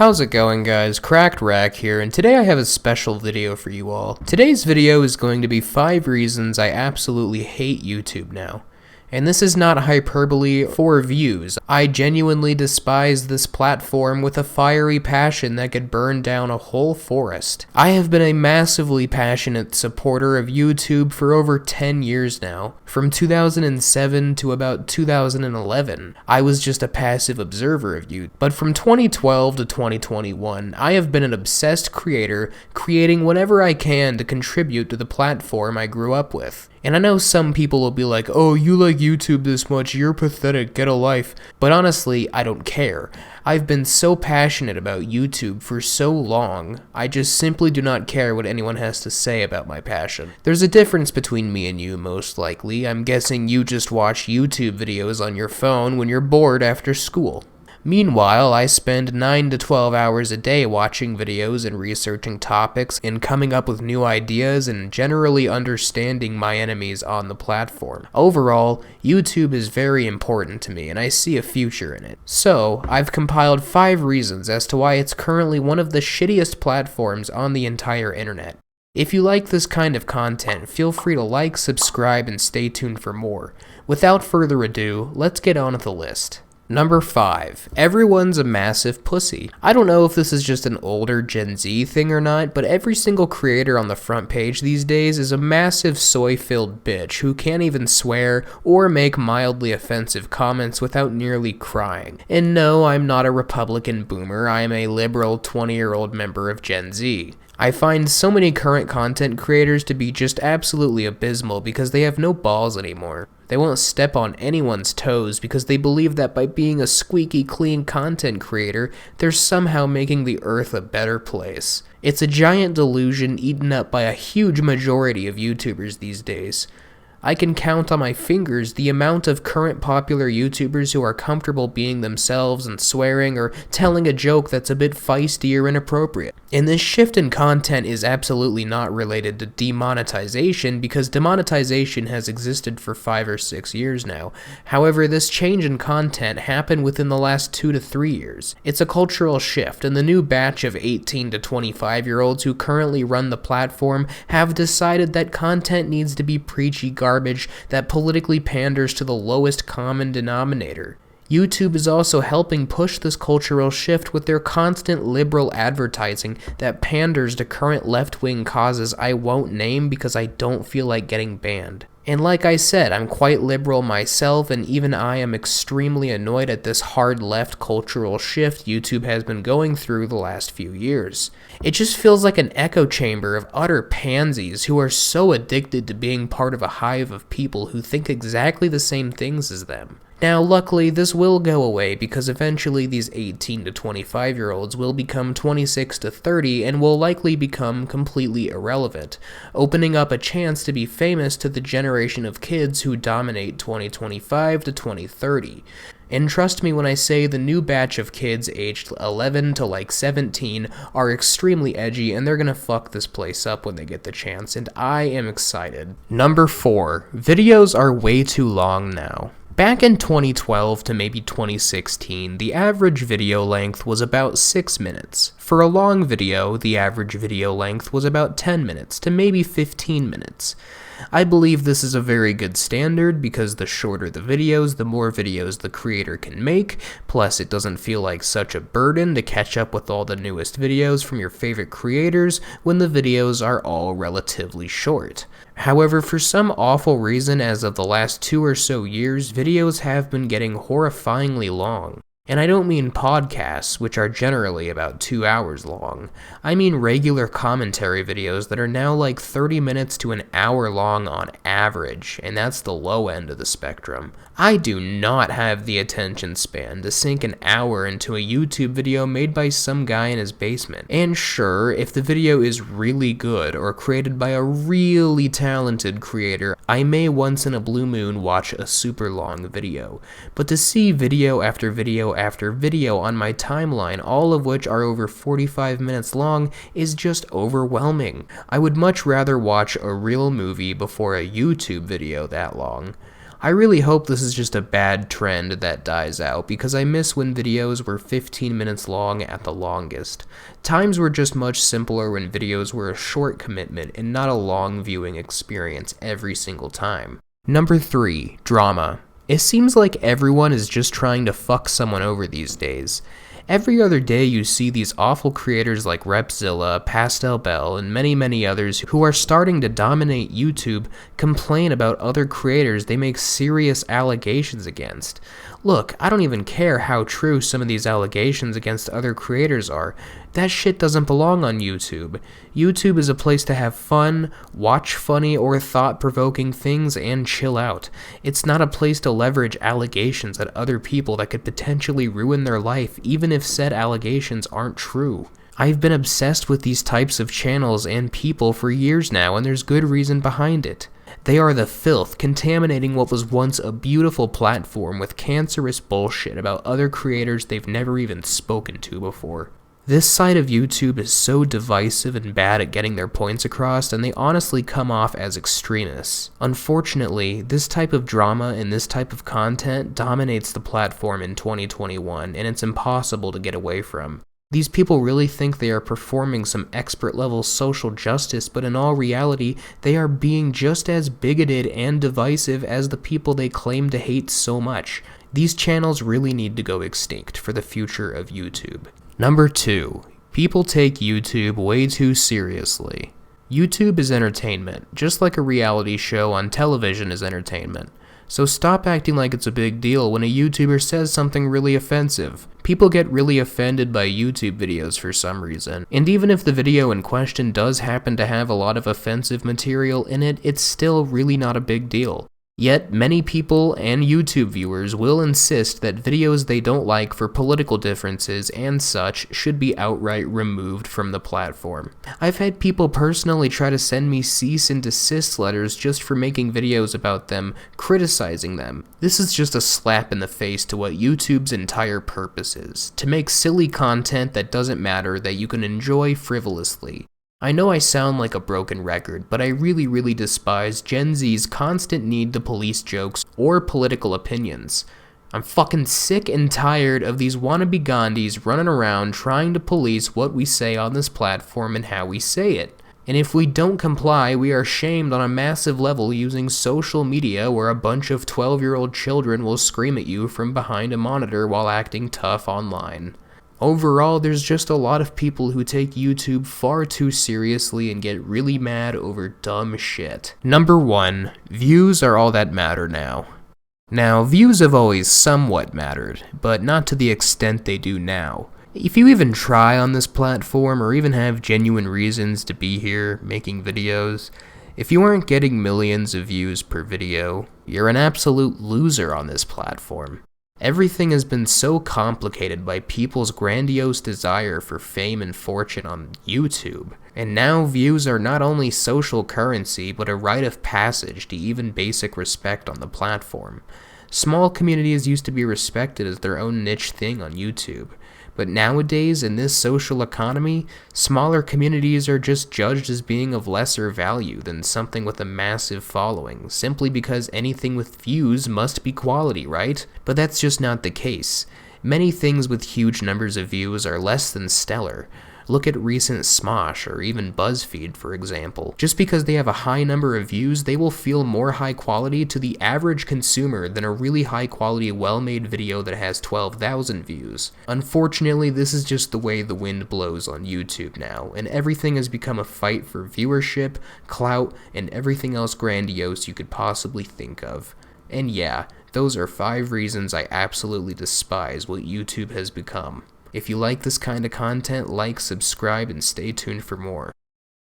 How's it going, guys? Cracked Rack here, and today I have a special video for you all. Today's video is going to be 5 reasons I absolutely hate YouTube now. And this is not hyperbole for views. I genuinely despise this platform with a fiery passion that could burn down a whole forest. I have been a massively passionate supporter of YouTube for over 10 years now. From 2007 to about 2011, I was just a passive observer of YouTube. But from 2012 to 2021, I have been an obsessed creator, creating whatever I can to contribute to the platform I grew up with. And I know some people will be like, oh, you like YouTube this much, you're pathetic, get a life. But honestly, I don't care. I've been so passionate about YouTube for so long, I just simply do not care what anyone has to say about my passion. There's a difference between me and you, most likely. I'm guessing you just watch YouTube videos on your phone when you're bored after school. Meanwhile, I spend 9 to 12 hours a day watching videos and researching topics and coming up with new ideas and generally understanding my enemies on the platform. Overall, YouTube is very important to me and I see a future in it. So, I've compiled 5 reasons as to why it's currently one of the shittiest platforms on the entire internet. If you like this kind of content, feel free to like, subscribe, and stay tuned for more. Without further ado, let's get on with the list. Number 5. Everyone's a massive pussy. I don't know if this is just an older Gen Z thing or not, but every single creator on the front page these days is a massive soy-filled bitch who can't even swear or make mildly offensive comments without nearly crying. And no, I'm not a Republican boomer, I am a liberal 20-year-old member of Gen Z. I find so many current content creators to be just absolutely abysmal because they have no balls anymore. They won't step on anyone's toes because they believe that by being a squeaky clean content creator, they're somehow making the earth a better place. It's a giant delusion eaten up by a huge majority of YouTubers these days. I can count on my fingers the amount of current popular YouTubers who are comfortable being themselves and swearing or telling a joke that's a bit feisty or inappropriate. And this shift in content is absolutely not related to demonetization because demonetization has existed for 5 or 6 years now. However, this change in content happened within the last 2 to 3 years. It's a cultural shift, and the new batch of 18 to 25-year-olds who currently run the platform have decided that content needs to be preachy garbage that politically panders to the lowest common denominator. YouTube is also helping push this cultural shift with their constant liberal advertising that panders to current left-wing causes I won't name because I don't feel like getting banned. And like I said, I'm quite liberal myself, and even I am extremely annoyed at this hard left cultural shift YouTube has been going through the last few years. It just feels like an echo chamber of utter pansies who are so addicted to being part of a hive of people who think exactly the same things as them. Now, luckily, this will go away because eventually these 18 to 25-year-olds will become 26 to 30 and will likely become completely irrelevant, opening up a chance to be famous to the generation of kids who dominate 2025 to 2030. And trust me when I say the new batch of kids aged 11 to like 17 are extremely edgy and they're gonna fuck this place up when they get the chance, and I am excited. Number 4. Videos are way too long now. Back in 2012 to maybe 2016, the average video length was about 6 minutes. For a long video, the average video length was about 10 minutes to maybe 15 minutes. I believe this is a very good standard because the shorter the videos, the more videos the creator can make, plus it doesn't feel like such a burden to catch up with all the newest videos from your favorite creators when the videos are all relatively short. However, for some awful reason as of the last 2 or so years, videos have been getting horrifyingly long. And I don't mean podcasts, which are generally about 2 hours long. I mean regular commentary videos that are now like 30 minutes to an hour long on average, and that's the low end of the spectrum. I do not have the attention span to sink an hour into a YouTube video made by some guy in his basement. And sure, if the video is really good or created by a really talented creator, I may once in a blue moon watch a super long video. But to see video after video after video on my timeline, all of which are over 45 minutes long, is just overwhelming. I would much rather watch a real movie before a YouTube video that long. I really hope this is just a bad trend that dies out, because I miss when videos were 15 minutes long at the longest. Times were just much simpler when videos were a short commitment and not a long viewing experience every single time. Number 3, drama. It seems like everyone is just trying to fuck someone over these days. Every other day you see these awful creators like Repzilla, Pastel Bell, and many others who are starting to dominate YouTube complain about other creators they make serious allegations against. Look, I don't even care how true some of these allegations against other creators are. That shit doesn't belong on YouTube. YouTube is a place to have fun, watch funny or thought-provoking things, and chill out. It's not a place to leverage allegations at other people that could potentially ruin their life, even if said allegations aren't true. I've been obsessed with these types of channels and people for years now, and there's good reason behind it. They are the filth, contaminating what was once a beautiful platform with cancerous bullshit about other creators they've never even spoken to before. This side of YouTube is so divisive and bad at getting their points across, and they honestly come off as extremists. Unfortunately, this type of drama and this type of content dominates the platform in 2021, and it's impossible to get away from. These people really think they are performing some expert-level social justice, but in all reality, they are being just as bigoted and divisive as the people they claim to hate so much. These channels really need to go extinct for the future of YouTube. Number 2. People take YouTube way too seriously. YouTube is entertainment, just like a reality show on television is entertainment. So stop acting like it's a big deal when a YouTuber says something really offensive. People get really offended by YouTube videos for some reason, and even if the video in question does happen to have a lot of offensive material in it, it's still really not a big deal. Yet, many people and YouTube viewers will insist that videos they don't like for political differences and such should be outright removed from the platform. I've had people personally try to send me cease and desist letters just for making videos about them, criticizing them. This is just a slap in the face to what YouTube's entire purpose is, to make silly content that doesn't matter that you can enjoy frivolously. I know I sound like a broken record, but I really despise Gen Z's constant need to police jokes or political opinions. I'm fucking sick and tired of these wannabe Gandhis running around trying to police what we say on this platform and how we say it. And if we don't comply, we are shamed on a massive level using social media where a bunch of 12-year-old children will scream at you from behind a monitor while acting tough online. Overall, there's just a lot of people who take YouTube far too seriously and get really mad over dumb shit. Number 1. Views are all that matter now. Now, views have always somewhat mattered, but not to the extent they do now. If you even try on this platform or even have genuine reasons to be here making videos, if you aren't getting millions of views per video, you're an absolute loser on this platform. Everything has been so complicated by people's grandiose desire for fame and fortune on YouTube, and now views are not only social currency but a rite of passage to even basic respect on the platform. Small communities used to be respected as their own niche thing on YouTube, but nowadays in this social economy, smaller communities are just judged as being of lesser value than something with a massive following, simply because anything with views must be quality, right? But that's just not the case. Many things with huge numbers of views are less than stellar. Look at recent Smosh or even BuzzFeed, for example. Just because they have a high number of views, they will feel more high quality to the average consumer than a really high quality, well-made video that has 12,000 views. Unfortunately, this is just the way the wind blows on YouTube now, and everything has become a fight for viewership, clout, and everything else grandiose you could possibly think of. And yeah, those are 5 reasons I absolutely despise what YouTube has become. If you like this kind of content, like, subscribe, and stay tuned for more.